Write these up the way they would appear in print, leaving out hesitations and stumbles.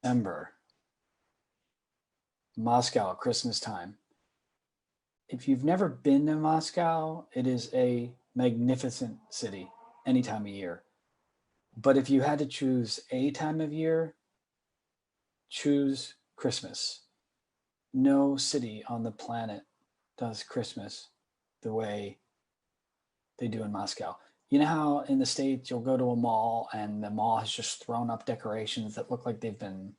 December, Moscow at Christmas time. If you've never been to Moscow, it is a magnificent city any time of year. But if you had to choose a time of year, choose Christmas. No city on the planet does Christmas the way they do in Moscow. You know how in the States you'll go to a mall and the mall has just thrown up decorations that look like they've been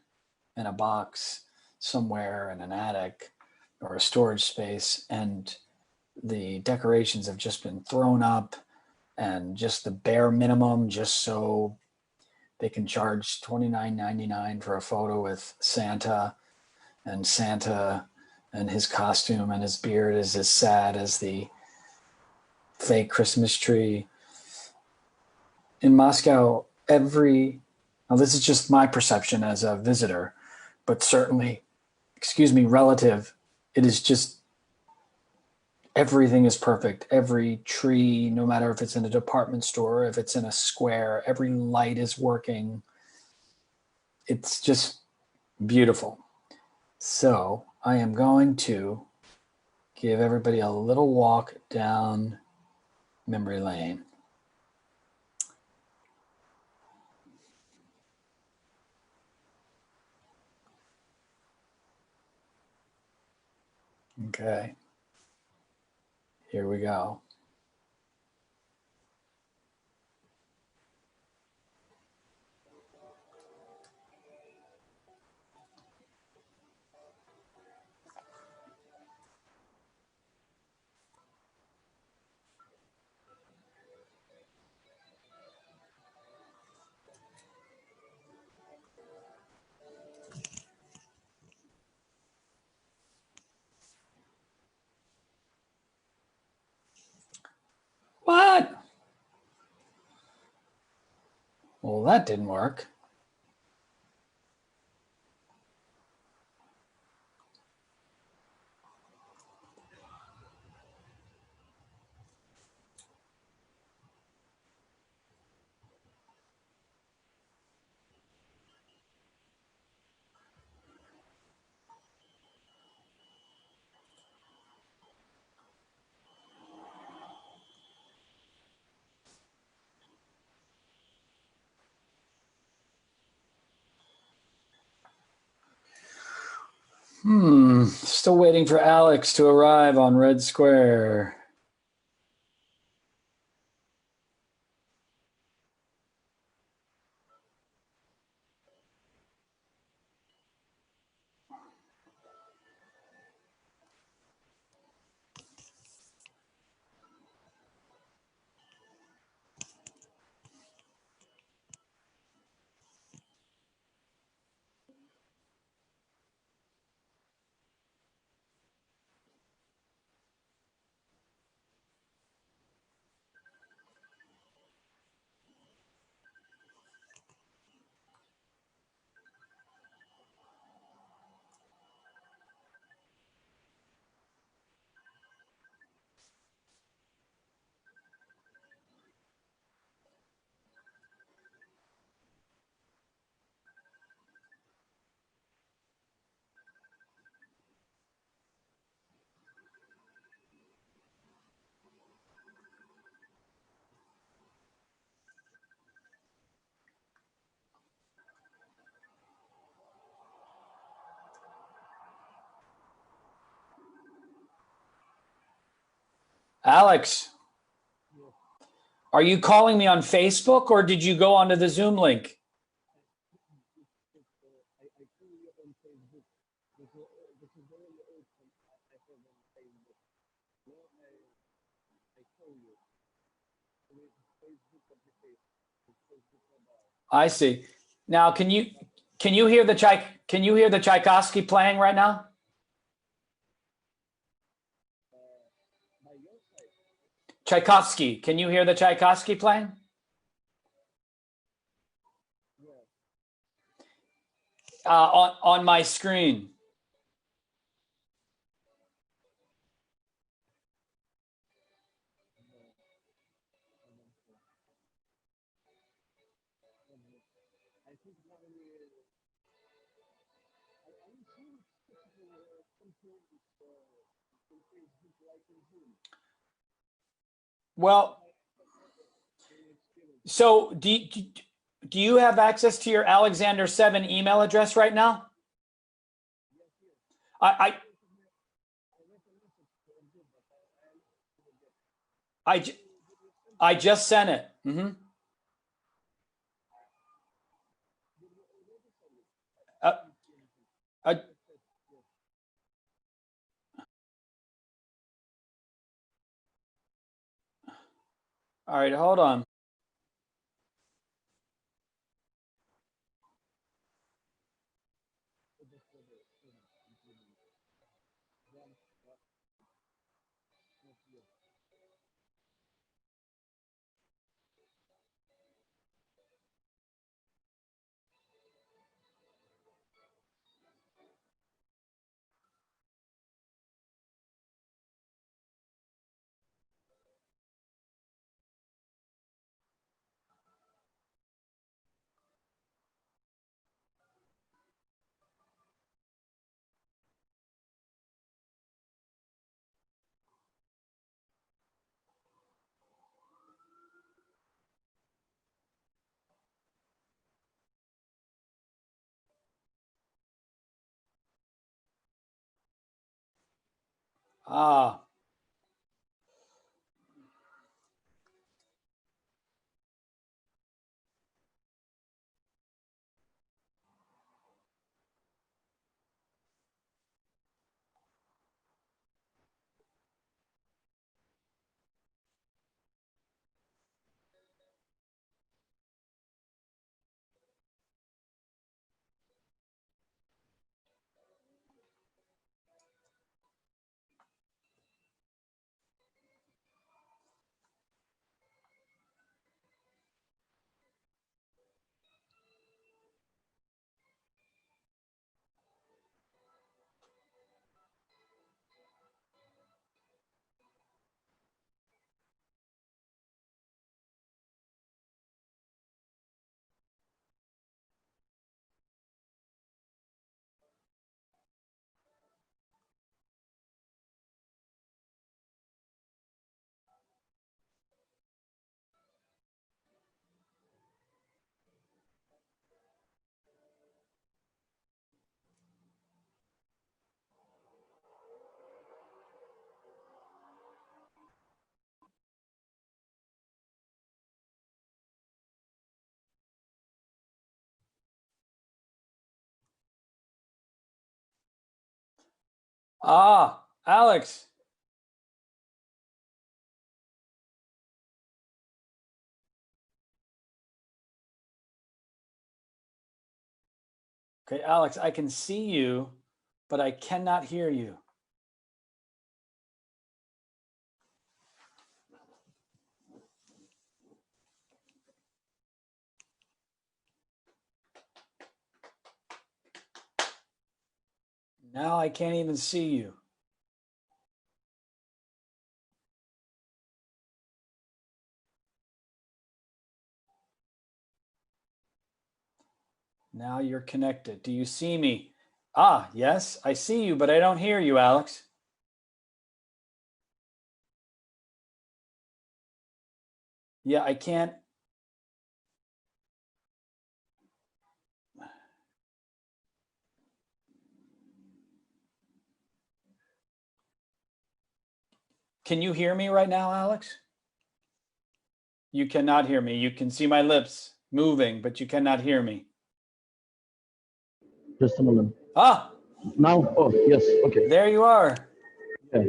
in a box somewhere in an attic or a storage space, and the decorations have just been thrown up and just the bare minimum just so they can charge $29.99 for a photo with Santa and his costume and his beard is as sad as the fake Christmas tree. In Moscow, now this is just my perception as a visitor, but certainly, relative, it is just, everything is perfect. Every tree, no matter if it's in a department store, if it's in a square, every light is working. It's just beautiful. So I am going to give everybody a little walk down memory lane. Okay, here we go. What? Well, that didn't work. Still waiting for Alex to arrive on Red Square. Alex, are you calling me on Facebook or did you go onto the Zoom link? I see. Now, can you hear the Tchaikovsky playing right now? Tchaikovsky, can you hear the Tchaikovsky playing? On my screen. Well, so do you have access to your Alexander 7 email address right now? I I just sent it. Uh, uh, all right, hold on. Ah, Alex. Okay, Alex, I can see you, but I cannot hear you. Now I can't even see you. Now you're connected. Do you see me? Ah, yes, I see you, but I don't hear you, Alex. Yeah, I can't. Can you hear me right now, Alex? You cannot hear me. You can see my lips moving, but you cannot hear me. Just a moment. Ah, Now? Oh, yes. Okay. there you are. Yeah.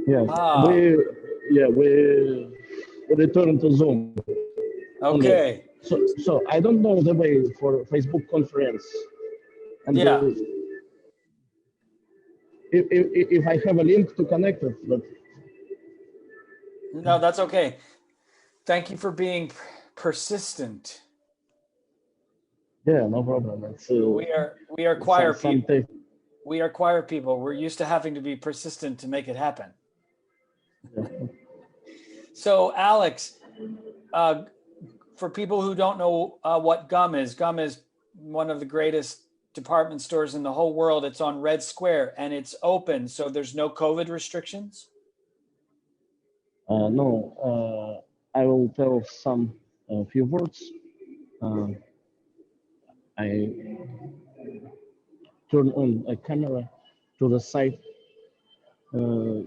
Yeah. Ah, We return to Zoom. okay. So I don't know the way for Facebook conference. And Yeah. if I have a link to connect it, but No, that's okay. Thank you for being persistent. yeah, no problem. It's, we are choir people. something. We are choir people. We're used to having to be persistent to make it happen. Yeah. So, Alex, for people who don't know what gum is one of the greatest department stores in the whole world. It's on Red Square and it's open. So there's no COVID restrictions? No, I will tell some few words. I turn on a camera to the side.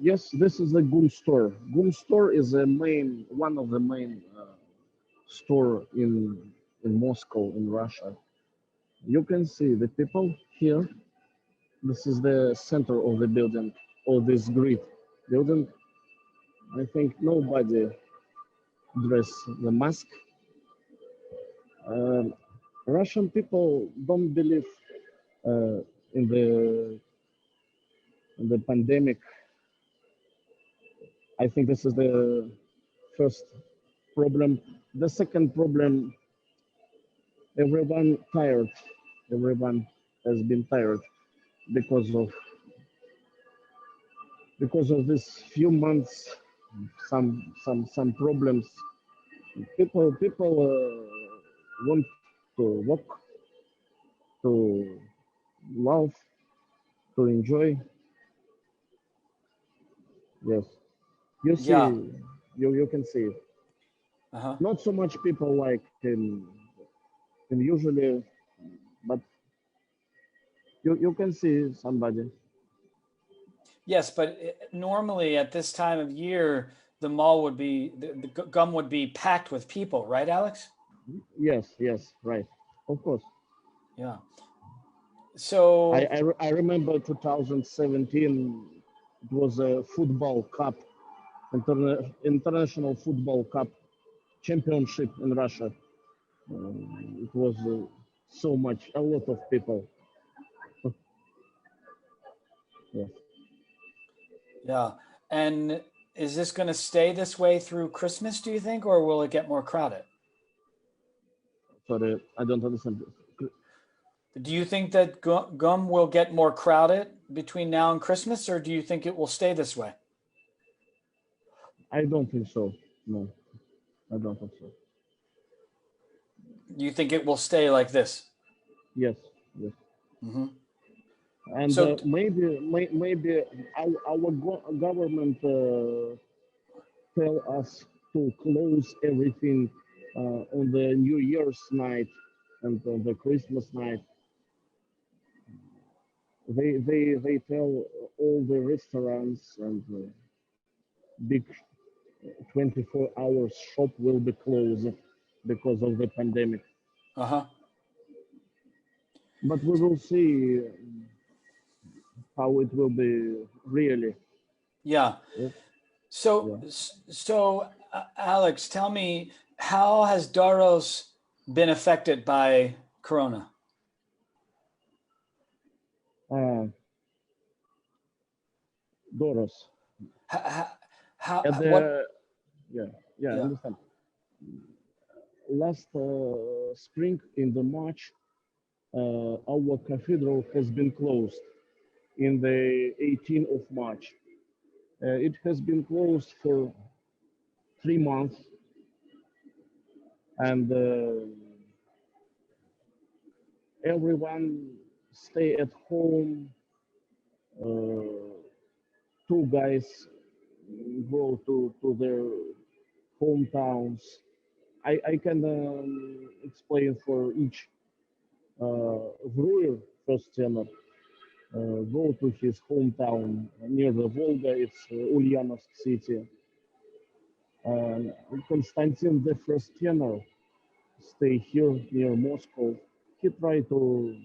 Yes, this is the GUM store. GUM store is one of the main store in Moscow, in Russia. You can see the people here. This is the center of the building, of this grid building. I think nobody dress the mask. Russian people don't believe in the pandemic. I think this is the first problem. The second problem, everyone tired. Everyone has been tired because of this few months, some problems. People want to walk, to love, to enjoy. Yes, you see, Yeah. you can see. Uh-huh. Not so much people like in usually, but you can see somebody. Yes, but normally at this time of year, the mall would be, the gum would be packed with people, right, Alex? Yes, right, of course. Yeah. So I remember 2017. It was a football cup, international football cup championship in Russia. It was a lot of people. Yes. yeah. And is this going to stay this way through Christmas, do you think, or will it get more crowded? Sorry, I don't understand. Do you think that gum will get more crowded between now and Christmas, or do you think it will stay this way? I don't think so. No, I don't think so. You think it will stay like this? Yes. Mm-hmm. And So maybe our government tell us to close everything on the New Year's night and on the Christmas night. They tell all the restaurants and big 24 hours shop will be closed because of the pandemic. uh-huh. But we will see how it will be really. Yeah. Yes. So Alex, tell me, how has Doros been affected by Corona? Doros. What? I understand. Last spring in the March, our cathedral has been closed in the 18th of March. It has been closed for 3 months, and everyone stay at home. Two guys go to their hometowns. I can explain for each. Vruir, first tenor, go to his hometown near the Volga. It's Ulyanovsk city. Konstantin, the first tenor, stay here near Moscow. He tried to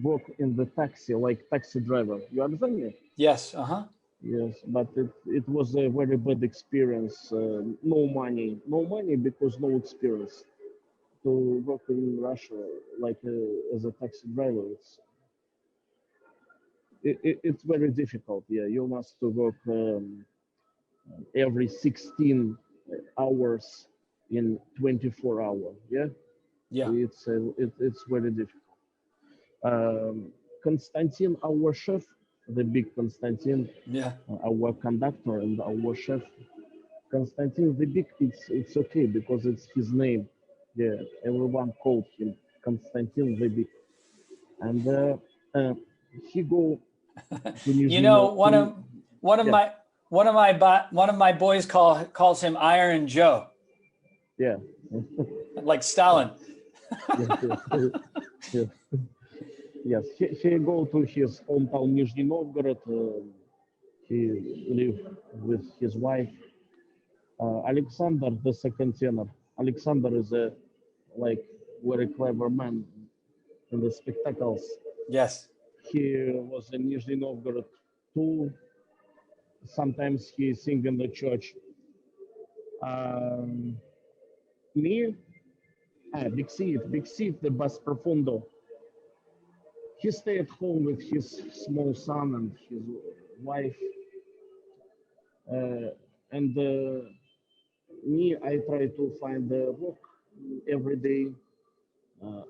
work in the taxi, like taxi driver. You understand me? Yes. Uh-huh. Yes, but it was a very bad experience. No money because no experience. To work in Russia, like as a taxi driver, it's very difficult. Yeah, you must to work every 16 hours in 24 hours. Yeah, Yeah. it's very difficult. Konstantin, our chef, the big Konstantin, Yeah. our conductor and our chef, Konstantin the big. It's okay because it's his name. Yeah, everyone called him Konstantin the big. and he go to You know, one of yeah, my boys calls him Iron Joe, yeah. like Stalin. Yes, yes, yes, yes. He go to his hometown Nizhny Novgorod. He live with his wife. Alexander, the second tenor. Alexander is a like very clever man in the spectacles. Yes. He was in Nizhny Novgorod too. Sometimes he sing in the church. Um, me, Big Seat, the bass profundo. He stay at home with his small son and his wife. Uh, and me, I try to find the work every day.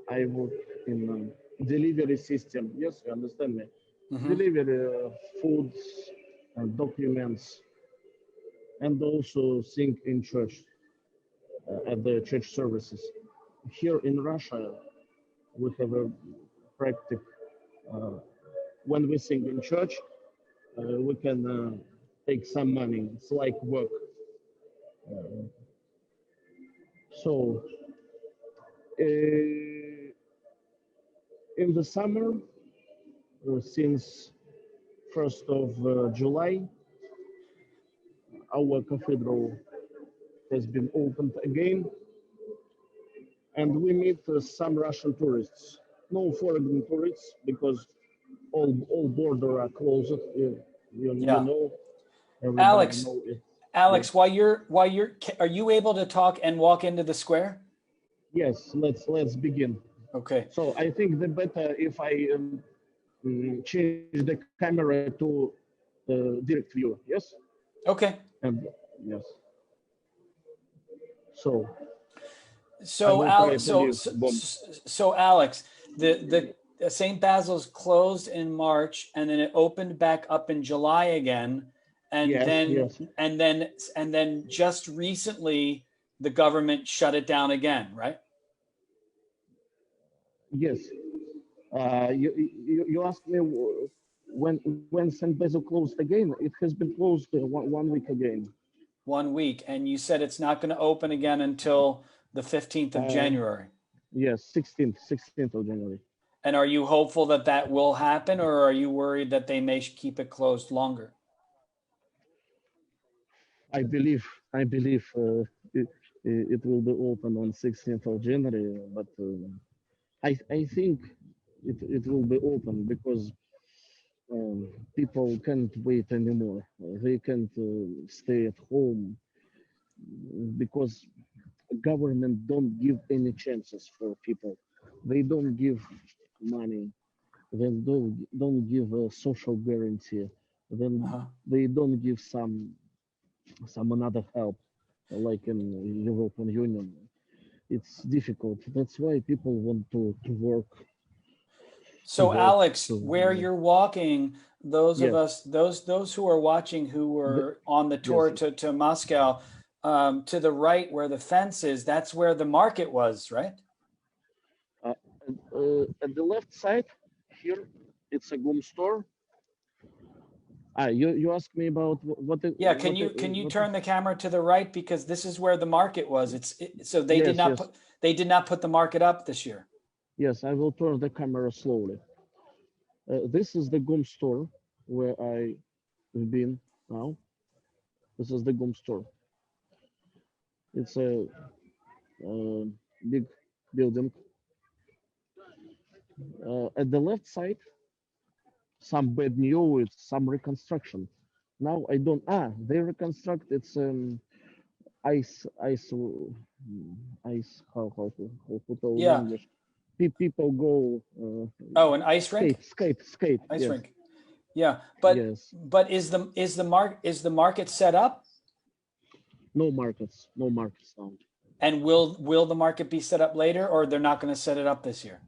I work in delivery system. Yes, you understand me. Mm-hmm. Delivery foods and documents, and also sing in church at the church services. Here in Russia, we have a practice. Uh, when we sing in church, we can take some money. It's like work. Uh, so in the summer, since 1st of July, our cathedral has been opened again, and we meet some Russian tourists. No foreign tourists because all border are closed. You Yeah. know, everybody Alex, know it. Yeah. While you're, are you able to talk and walk into the square? Yes, let's begin. Okay. So I think the better if I change the camera to direct view. Yes. Okay. And yes. So I So will try Alex, to leave bomb. so Alex, the St. Basil's closed in March and then it opened back up in July again, and Yes, then yes, and then just recently the government shut it down again, right? yes. You asked me when St. Basil closed again. It has been closed one week again. 1 week, and you said it's not going to open again until the 15th of Uh, January. yes, 16th of January. And are you hopeful that that will happen, or are you worried that they may keep it closed longer? I believe it will be open on 16th of January, but I think it will be open because people can't wait anymore. They can't stay at home because government don't give any chances for people. They don't give money. They don't give a social guarantee. Then Uh-huh. they don't give some another help like in European Union. It's difficult. That's why people want to work. So Alex, So where you're walking, those of yes, us, those who are watching, who the, were on the yes. tour to Moscow, to the right where the fence is, that's where the market was, right? Uh, at the left side here, it's a GUM store. You asked me about Yeah, can you turn the camera to the right, because this is where the market was. So they did yes, not yes, put the market up this year. yes. I will turn the camera slowly. This is the GUM store where I've been now. This is the GUM store. It's a big building. At the left side, some bad news, some reconstruction. Now I don't. They reconstruct. It's ice, how to tell in Yeah. English. People go Oh, an ice rink, skate. ice Yes, rink. Yeah, yes. but is the market set up, No markets now. and will the market be set up later, or they're not going to set it up this year?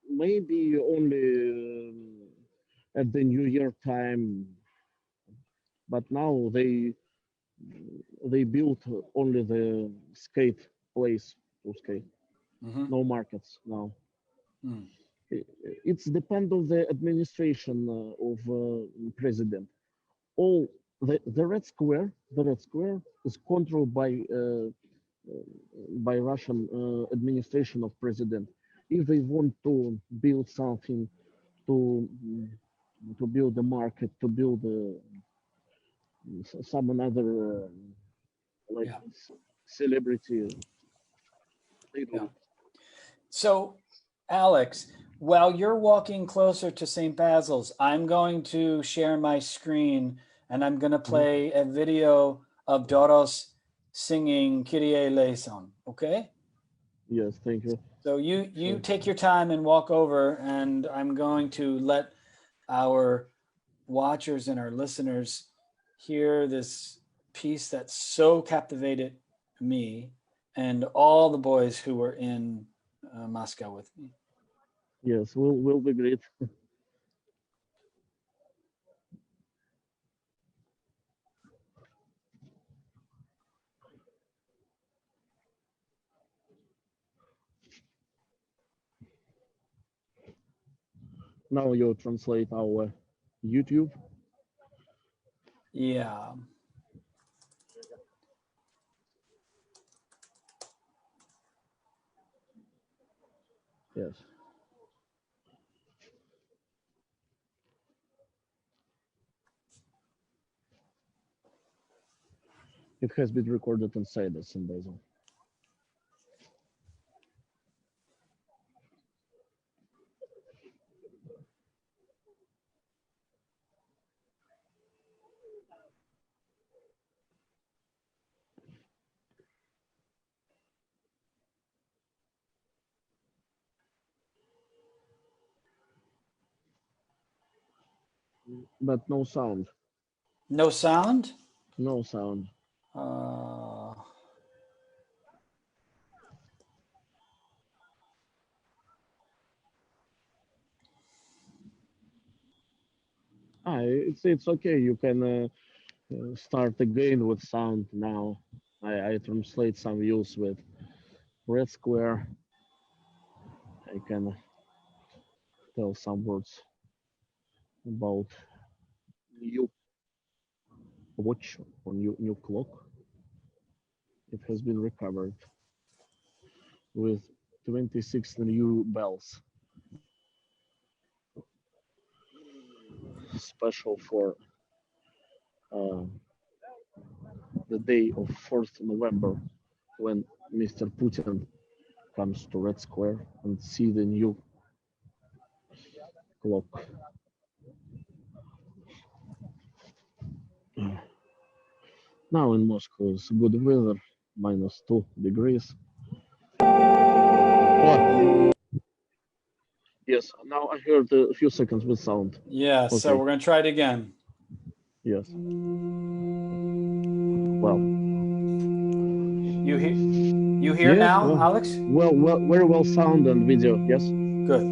Maybe only at the New Year time, but now they built only the skate place to skate. no markets now. Mm. It's depend on the administration of president. All the Red Square is controlled by Russian administration of president. If they want to build something, to build a market, to build some another like Yeah. celebrity, they do. Yeah. So, Alex, while you're walking closer to St. Basil's, I'm going to share my screen and I'm going to play a video of Doros singing Kyrie eleison, okay? Yes, thank you. So you take your time and walk over, and I'm going to let our watchers and our listeners hear this piece that so captivated me and all the boys who were in Moscow with me. Yes, will be great. Now you translate our YouTube. Yeah. Yes. It has been recorded inside the St. Basil. But no sound. No sound? No sound. It's okay. You can start again with sound now. I translate some views with Red Square. I can tell some words about new watch or new clock. It has been recovered with 26 new bells. Special for the day of 4th November when Mr. Putin comes to Red Square and see the new clock. Now in Moscow is good weather, -2 degrees. Oh. Yes, now I heard a few seconds with sound. Yeah, okay. So we're going to try it again. Yes. Well. You hear yes, now, well, Alex? Well, very well sound and video, yes. Good.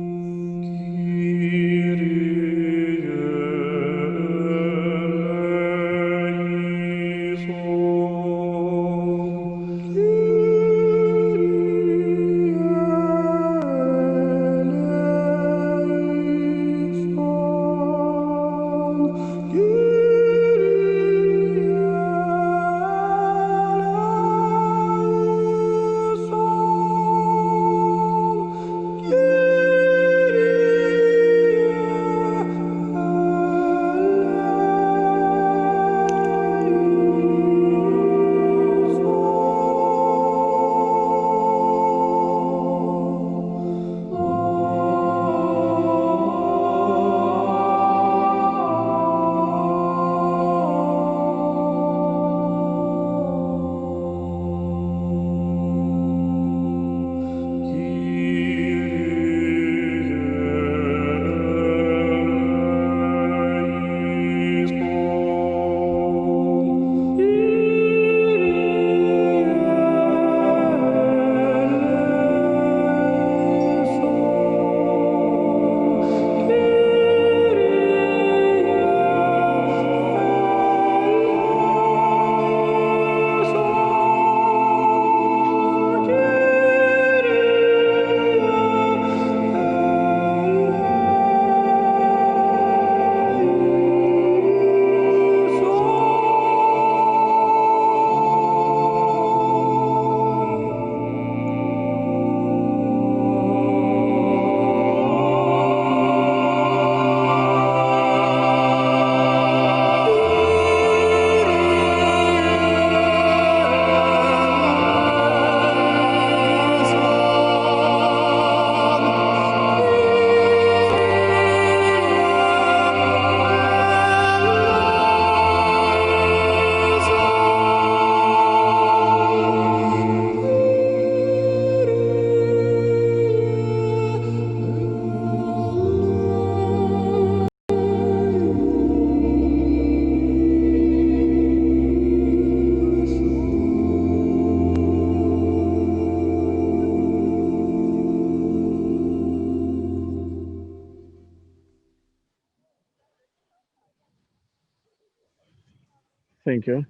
Thank you.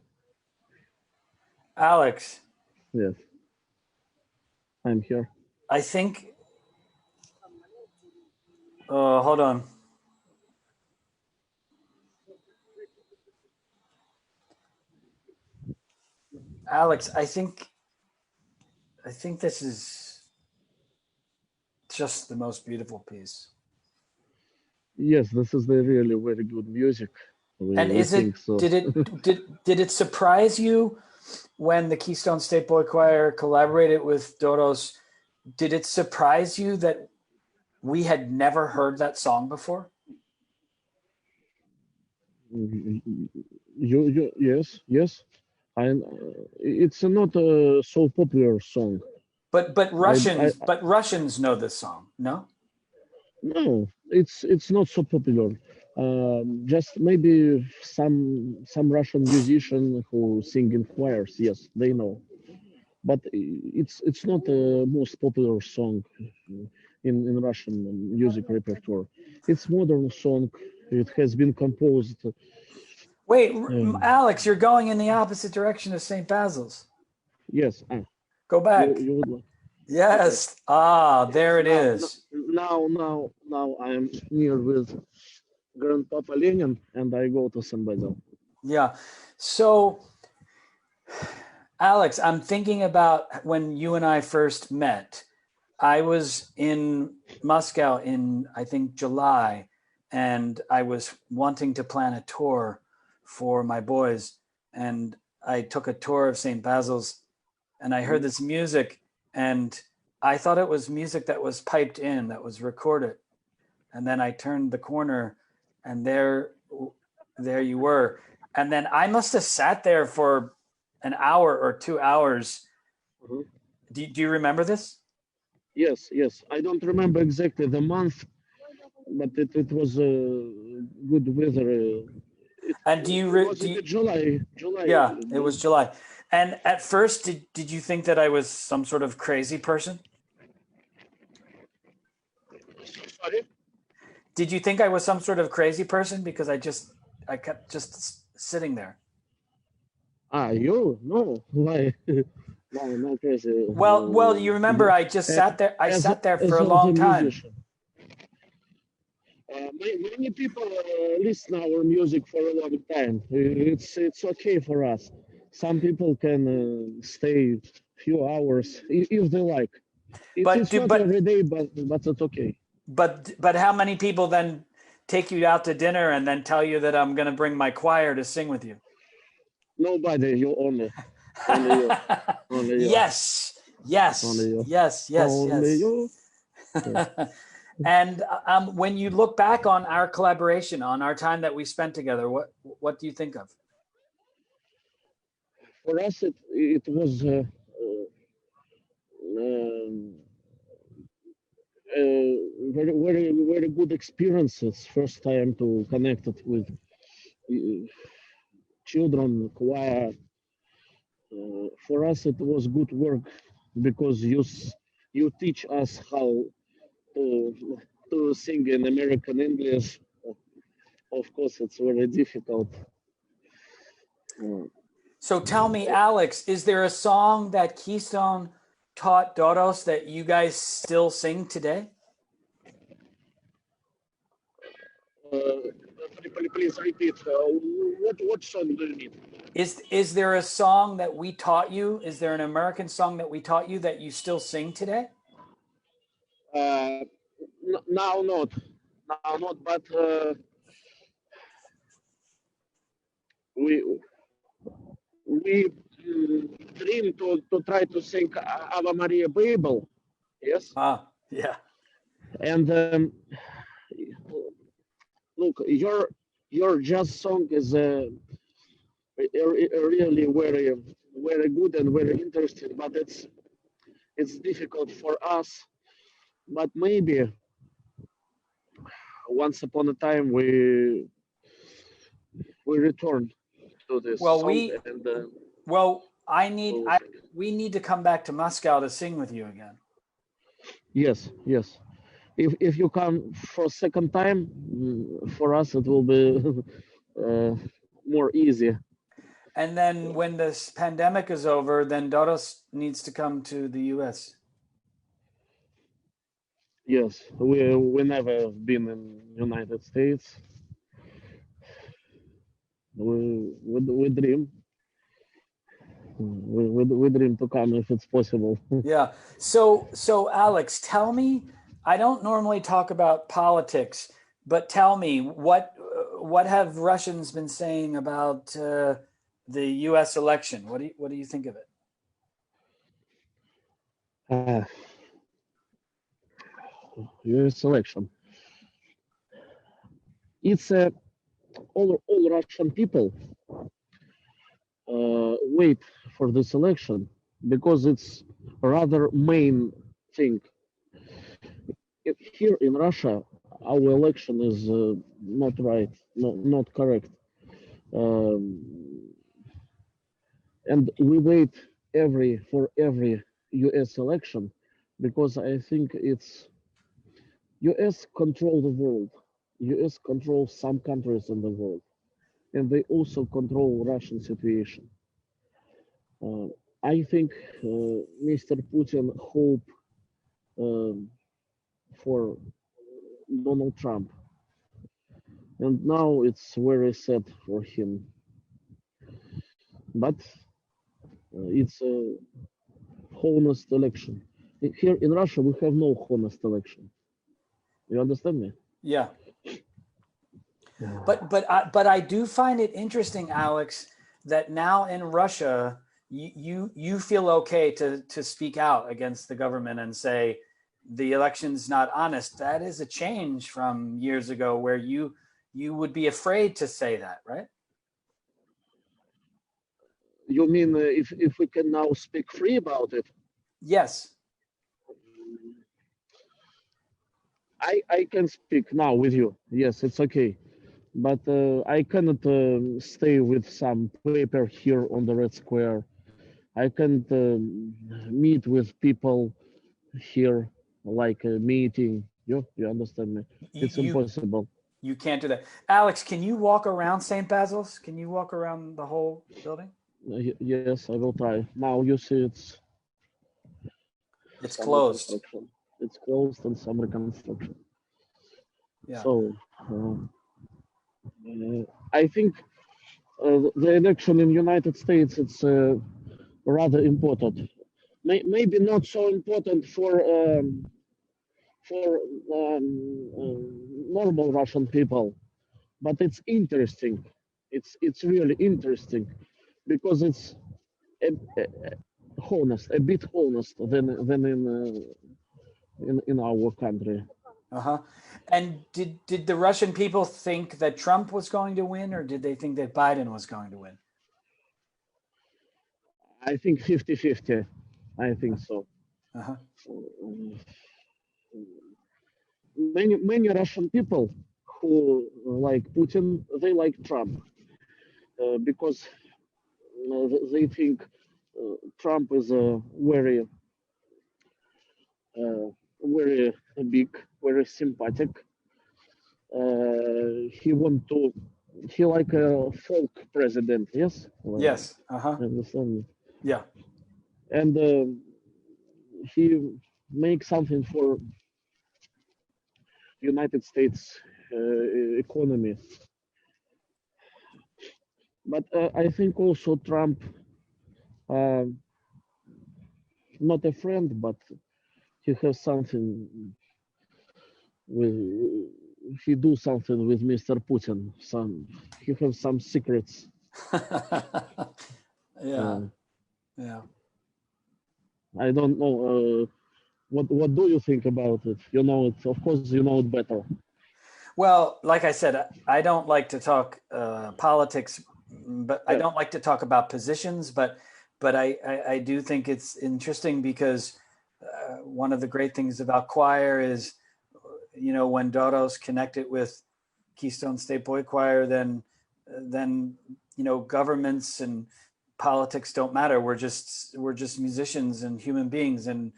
Alex, Yes, I'm here. I think, hold on. Alex, I think this is just the most beautiful piece. Yes, this is the really very good music. And We is it, think so. did it surprise you when the Keystone State Boychoir collaborated with Doros? Did it surprise you that we had never heard that song before? Yes. And it's not a so popular song. But Russians know this song, no? No, it's not so popular. Just maybe some Russian musician who sing in choirs. Yes, they know, but it's not the most popular song in Russian music repertoire. It's modern song. It has been composed. Wait, Alex, you're going in the opposite direction of St. Basil's. Yes. Go back. You would like. Yes. Ah, there it is. Now I am near with Grandpapa Lenin, and I go to St. Basil. Yeah. So, Alex, I'm thinking about when you and I first met. I was in Moscow in, I think, July, and I was wanting to plan a tour for my boys. And I took a tour of St. Basil's, and I heard this music, and I thought it was music that was piped in, that was recorded. And then I turned the corner, and there you were. And then I must have sat there for an hour or 2 hours. Mm-hmm. Do you remember this? Yes. I don't remember exactly the month, but it was good weather. And July? Yeah, it was July. And at first, did you think that I was some sort of crazy person? Sorry? Did you think I was some sort of crazy person because I kept just sitting there? You? No. Why? No, not crazy. Well, you remember I just sat there. I sat there for a long time. Many people listen our music for a long time. It's okay for us. Some people can stay few hours if they like. It's not every day, but it's okay. But how many people then take you out to dinner and then tell you that I'm going to bring my choir to sing with you? Nobody. You only. Only you. Only you. Yes. Only you. Yes. Only you. And when you look back on our collaboration, on our time that we spent together, what do you think of? For us, it was very good experiences. First time to connect it with children choir. For us, it was good work because you teach us how to sing in American English. Of course, it's very difficult. So tell me, Alex, is there a song that Keystone taught Doros that you guys still sing today? Please repeat. What song do you need? Is there a song that we taught you? Is there an American song that we taught you that you still sing today? Now not, but we dream to try to sing Ave Maria Bible. Yes. Yeah. And look, your jazz song is really very good and very interesting, but it's difficult for us. But maybe once upon a time we return to this. Well, we need to come back to Moscow to sing with you again. Yes. If you come for a second time, for us it will be more easy. And then when this pandemic is over, then Doros needs to come to the US. Yes, we never been in United States. We dream. We dream to come if it's possible. Yeah. So Alex, tell me, I don't normally talk about politics, but tell me what have Russians been saying about the U.S. election? What do you think of it? U.S. election. It's all Russian people wait for this election because it's a rather main thing. Here in Russia, our election is not right, not correct. And we wait for every US election because I think it's US control the world. US controls some countries in the world, and they also control Russian situation. I think Mr. Putin hope for Donald Trump, and now it's very sad for him. But it's a honest election. Here in Russia, we have no honest election. You understand me? Yeah. But I do find it interesting, Alex, that now in Russia, you feel okay to speak out against the government and say the election's not honest. That is a change from years ago where you would be afraid to say that, right? You mean if we can now speak free about it? Yes. I can speak now with you. Yes, it's okay. But I cannot stay with some paper here on the Red Square. I can't meet with people here like a meeting. You understand me? It's impossible. You can't do that. Alex, can you walk around St. Basil's? Can you walk around the whole building? Yes, I will try. Now you see it's closed. It's closed and some reconstruction. Yeah. So I think the election in United States it's rather important. Maybe not so important for normal Russian people, but it's interesting. It's really interesting because it's honest, a bit honest than in our country. Uh-huh. And did the Russian people think that Trump was going to win, or did they think that Biden was going to win? I think 50-50. I think so. Uh-huh. Many Russian people who like Putin, they like Trump because they think Trump is a very big, very sympathetic. He like a folk president, yes? Yes. Uh-huh. Understand? Yeah. And he makes something for United States economy. But I think also Trump, not a friend, but he has something with, he do something with Mr. Putin. He has some secrets. Yeah. Yeah. I don't know. What do you think about it? You know it, of course, you know it better. Well, like I said, I don't like to talk politics, but I don't like to talk about positions. But I do think it's interesting because one of the great things about choir is, you know, when Doros connected with Keystone State Boychoir, then you know, governments and politics don't matter. We're just musicians and human beings, and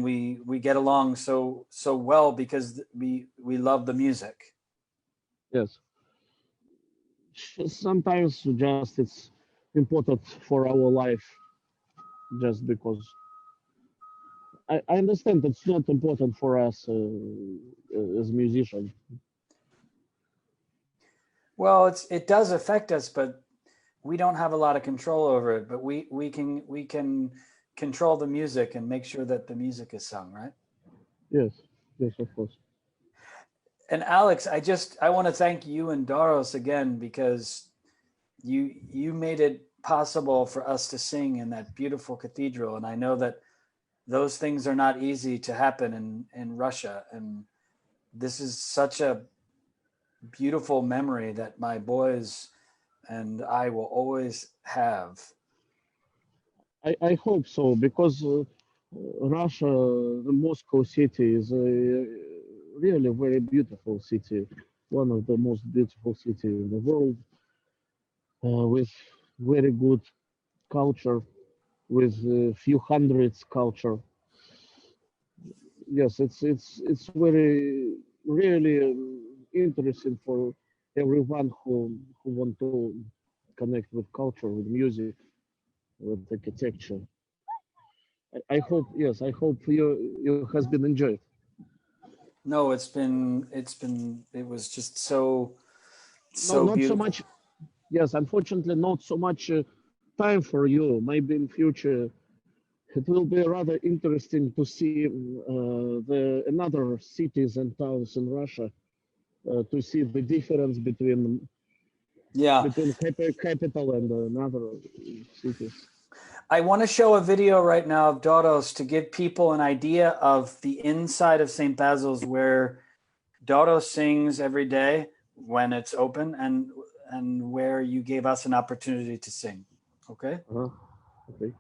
we get along so well because we love the music. Yes. Sometimes just it's important for our life, just because I understand it's not important for us as musicians. Well, it does affect us, but we don't have a lot of control over it. But we can control the music and make sure that the music is sung, right? Yes, yes, of course. And Alex, I want to thank you and Doros again, because you made it possible for us to sing in that beautiful cathedral. And I know that those things are not easy to happen in Russia. And this is such a beautiful memory that my boys and I will always have. I hope so, because Russia, the Moscow city is a really very beautiful city, one of the most beautiful cities in the world, with very good culture, with a few hundreds culture. Yes, it's very really interesting for everyone who want to connect with culture, with music, with architecture. I hope, yes, I hope you has been enjoyed. No, it was just so No, not so beautiful. much. Yes, unfortunately, not so much time for you. Maybe in future, it will be rather interesting to see the another cities and towns in Russia, to see the difference between Yeah. capital and another cities. I want to show a video right now of Doros to give people an idea of the inside of St. Basil's, where Doros sings every day when it's open, and where you gave us an opportunity to sing. Okay? Okay.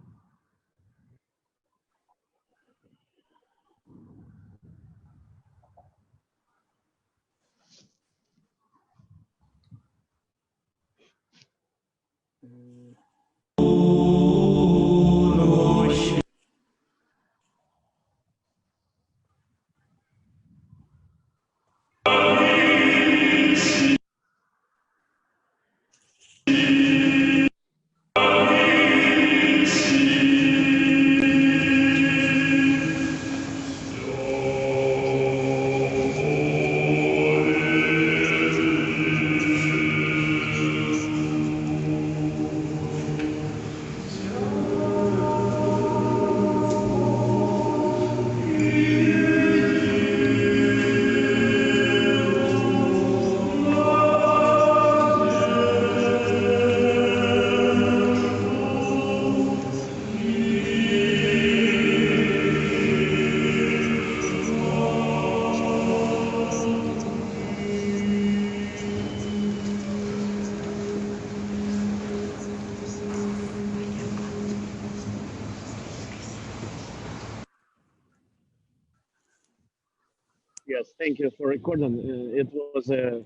Yes, thank you for recording. It was a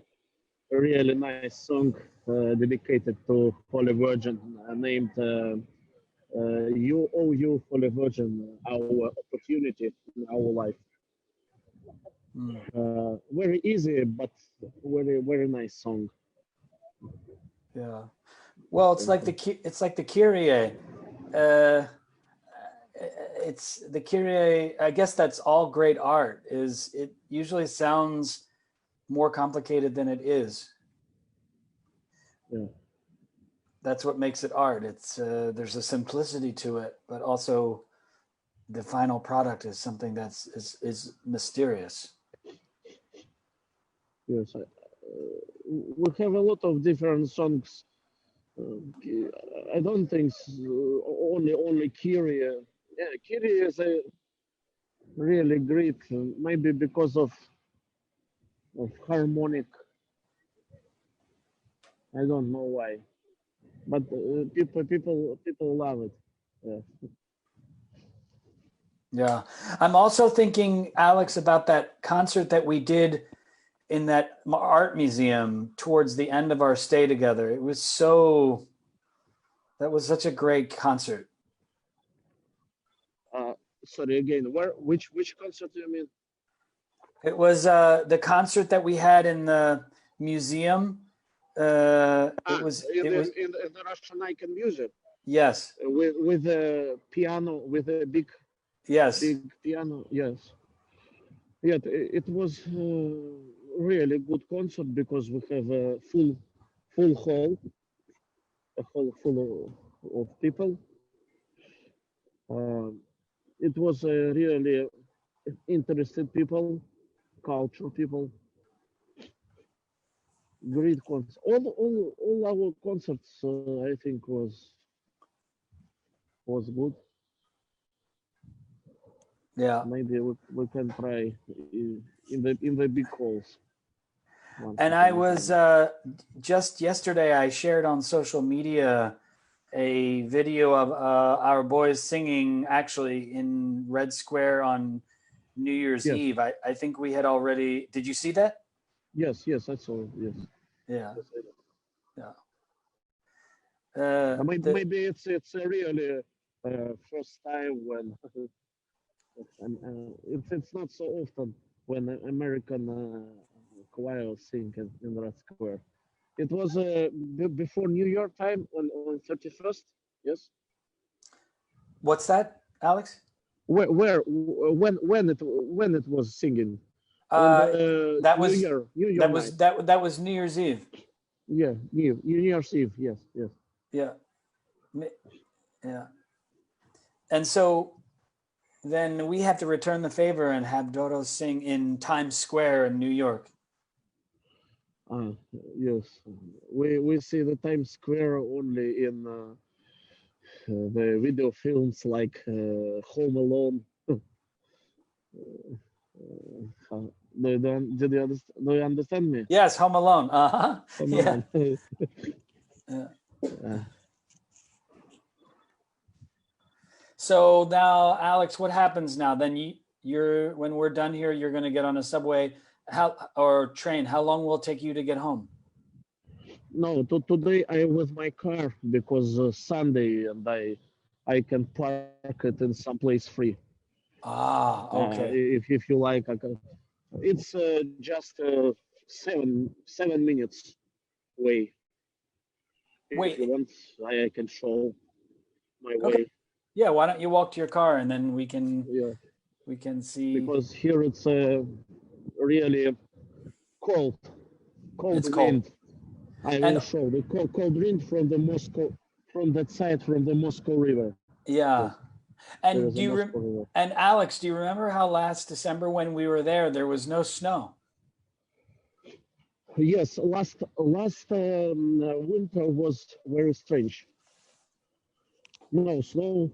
really nice song dedicated to Holy Virgin, named "You Owe You Holy Virgin, Our Opportunity in Our Life." Very easy, but very nice song. Yeah. Well, it's like the Kyrie. It's the Kyrie. I guess that's all great art. It usually sounds more complicated than it is. Yeah. That's what makes it art. It's there's a simplicity to it, but also the final product is something that's is mysterious. Yes, we have a lot of different songs. I don't think only Kyrie. Yeah, Kyrie is a really great, maybe because of harmonic. I don't know why, but people love it. Yeah. Yeah. I'm also thinking, Alex, about that concert that we did in that art museum towards the end of our stay together. That was such a great concert. Sorry again. Which concert do you mean? It was the concert that we had in the museum It was in the Russian Icon Museum yes, with a piano, with a big yes. piano. Yes, yeah, it was really good concert because we have a full hall, a hall full of people. Uh, it was really interested people, culture people, great concert. All our concerts, I think, was good. Yeah. Maybe we can try in the big halls. And I was just yesterday, I shared on social media a video of our boys singing actually in Red Square on New Year's Yes. Eve. I think we had already, did you see that? Yes, I saw. Yes. Yeah. Yes, Yeah. maybe it's a really first time when it's not so often when an American choir sing in Red Square. It was before New York time on 31st. Yes. What's that, Alex? When it was singing on the That New was Year night. that was New Year's Eve. Yeah, New Year's Eve. Yes. Yeah. Yeah. And so then we have to return the favor and have Doros sing in Times Square in New York. Yes, we see the Times Square only in the video films like Home Alone. Do you understand me? Yes, Home Alone. Home Yeah. Alone. Yeah. So now, Alex, what happens now? Then you're when we're done here, you're going to get on a subway, or train. How long will it take you to get home? No, today I with my car because Sunday and I can park it in some place free. Okay. If you like, it's just 7 minutes way. Wait. If you want, I can show my Okay. way. Yeah. Why don't you walk to your car and then we can see. Because here it's really cold It's wind. cold. I will show the cold wind from the Moscow, from that side, from the Moscow River. Yeah. Yes. And and Alex, do you remember how last December when we were there was no snow? Yes, last winter was very strange. No snow.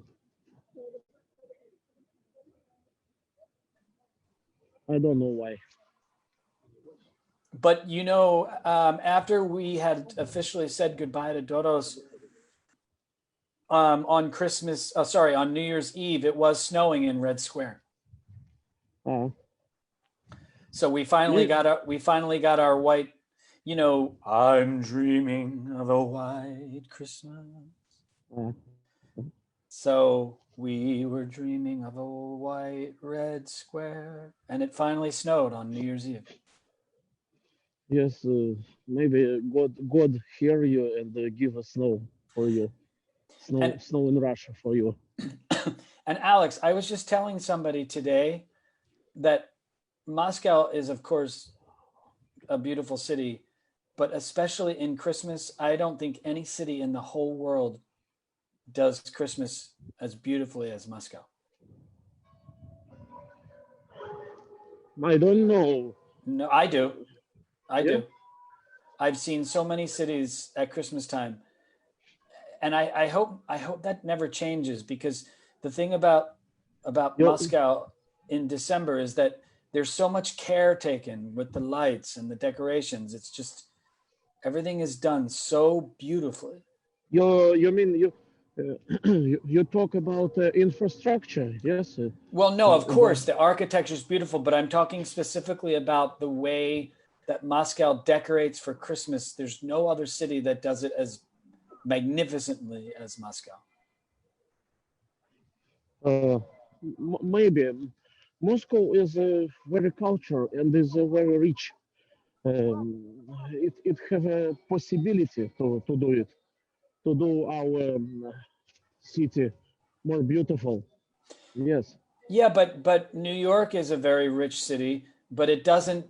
I don't know why. But after we had officially said goodbye to Doros on on New Year's Eve, it was snowing in Red Square. So we finally got our white, I'm dreaming of a white Christmas. So we were dreaming of a white red square, and it finally snowed on New Year's Eve. Yes, maybe God hear you and give us snow for you. Snow in Russia for you. And Alex, I was just telling somebody today that Moscow is, of course, a beautiful city, but especially in Christmas, I don't think any city in the whole world does Christmas as beautifully as Moscow. I don't know. No, I do. I do. I've seen so many cities at Christmas time, and I hope that never changes, because the thing about Moscow in December is that there's so much care taken with the lights and the decorations. It's just everything is done so beautifully. You mean you talk about infrastructure, yes? Well, no, of course, the architecture is beautiful, but I'm talking specifically about the way that Moscow decorates for Christmas. There's no other city that does it as magnificently as Moscow. Maybe Moscow is very cultural and is very rich. it have a possibility to do it, to do our city more beautiful. Yes. Yeah, but New York is a very rich city, but it doesn't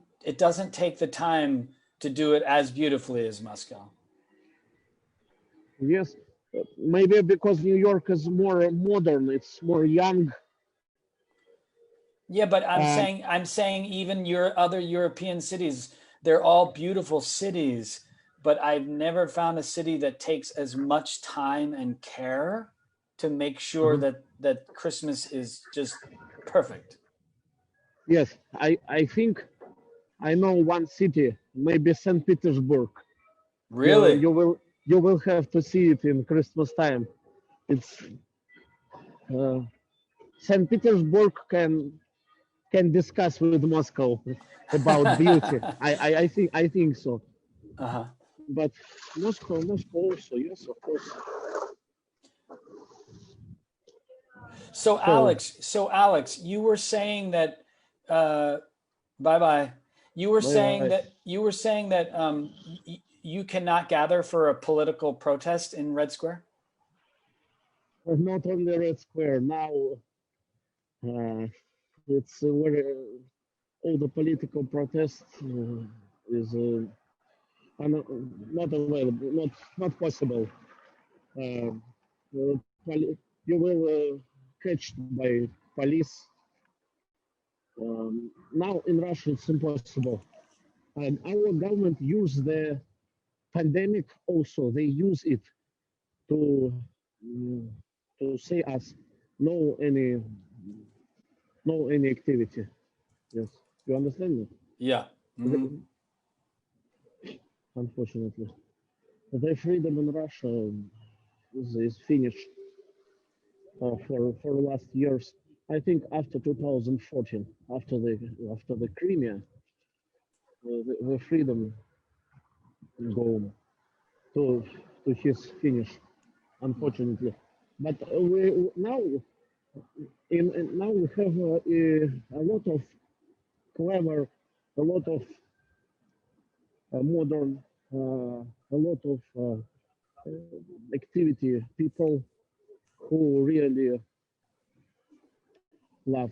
take the time to do it as beautifully as Moscow. Yes, maybe because New York is more modern, it's more young. Yeah, but I'm And saying I'm saying even your other European cities, they're all beautiful cities, but I've never found a city that takes as much time and care to make sure Mhm. that Christmas is just perfect. Yes, I think I know one city, maybe St. Petersburg. You Really? you will you will have to see it in Christmas time. It's uh, St. Petersburg can discuss with Moscow about beauty. I think so. Uh-huh. But Moscow also, yes, of course. So So Alex, you were saying that uh bye bye. bye bye. You were saying that you cannot gather for a political protest in Red Square? Not on the Red Square now. Uh, it's where all the political protest is not available, not possible. Uh, you will catch by police. Now in Russia it's impossible, and our government use the pandemic also. They use it to mm, to say us no any activity. Yes, you understand me? Yeah. Hmm. Unfortunately, the freedom in Russia is finished for the last years. I think after 2014, after the Crimea, the freedom go to his finish. Unfortunately, but we now now we have a lot of clever, a lot of modern, a lot of activity people who really love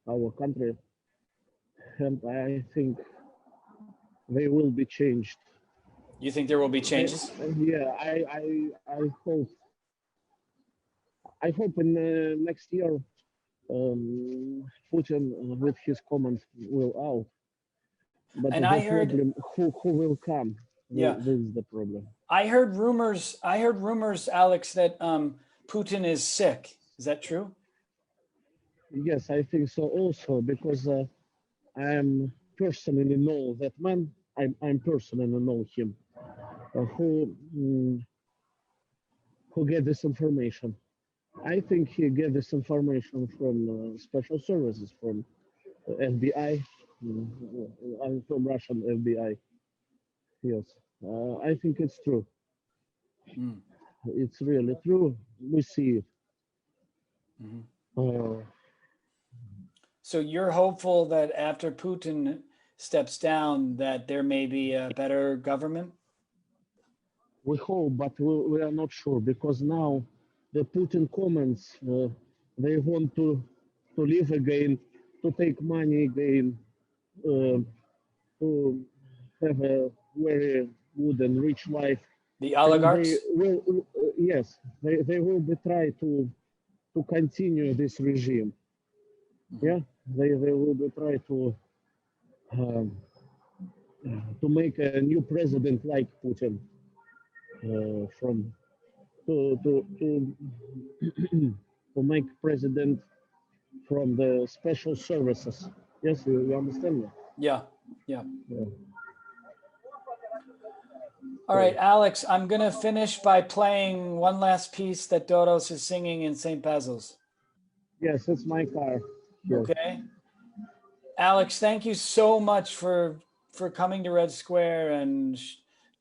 our country, and I think they will be changed. You think there will be They, changes? yeah, I hope in next year Putin with his comments will out. But And the problem, who will come? yeah, This is the problem. I heard rumors, Alex, that Putin is sick. Is that true? Yes, I think so also because I am personally know that man. I'm personally know him who get this information. I think he get this information from special services, from FBI, I'm from Russian FBI. Yes, I think it's true. Mm. It's really true. We see it. Hmm. Uh, So you're hopeful that after Putin steps down, that there may be a better government? we hope, but we are not sure because now the Putin comments they want to live again, to take money again, uh, to have a very good and rich life, The and they oligarchs? will yes they will be try to continue this regime. Hmm. Yeah, they will be try um, to make a new president like Putin from to to make president from the special services. Yes, you understand me? Yeah, yeah. Yeah. All right, So, Alex, I'm going to finish by playing one last piece that Doros is singing in St. Basil's. yes, it's my car here. Okay. Alex, thank you so much for coming to Red Square and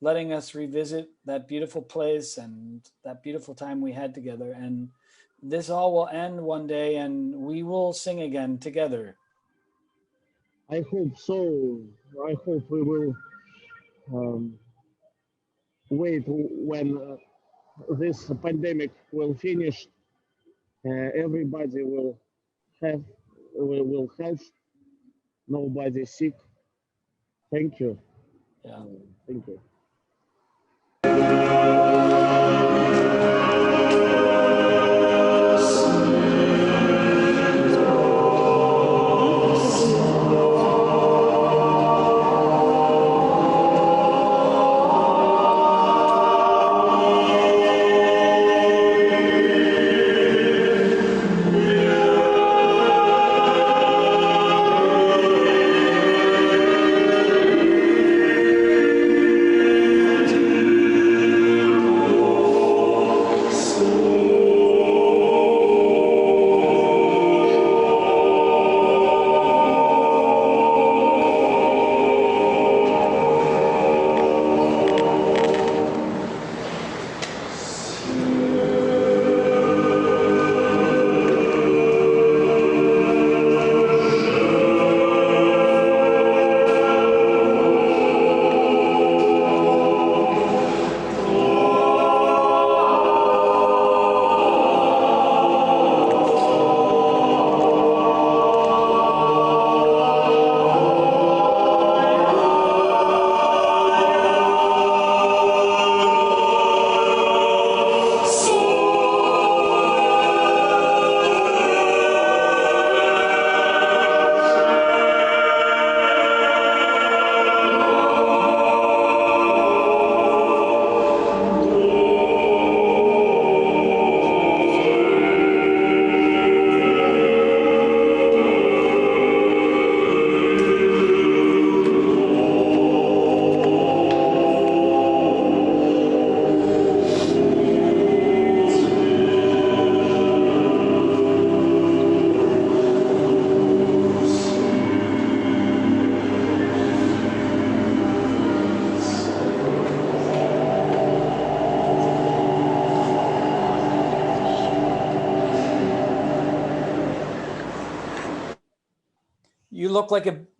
letting us revisit that beautiful place and that beautiful time we had together. And this all will end one day and we will sing again together. I hope so. I hope we will. wait when this pandemic will finish. Everybody will have nobody sick. Thank you. Yeah. Thank you.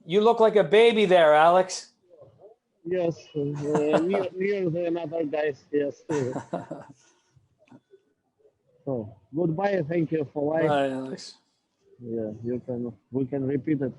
You look like a baby there, Alex. Yes, near the another guys. Yes. So goodbye. Thank you for life. Bye, Alex. Yeah, we can repeat it.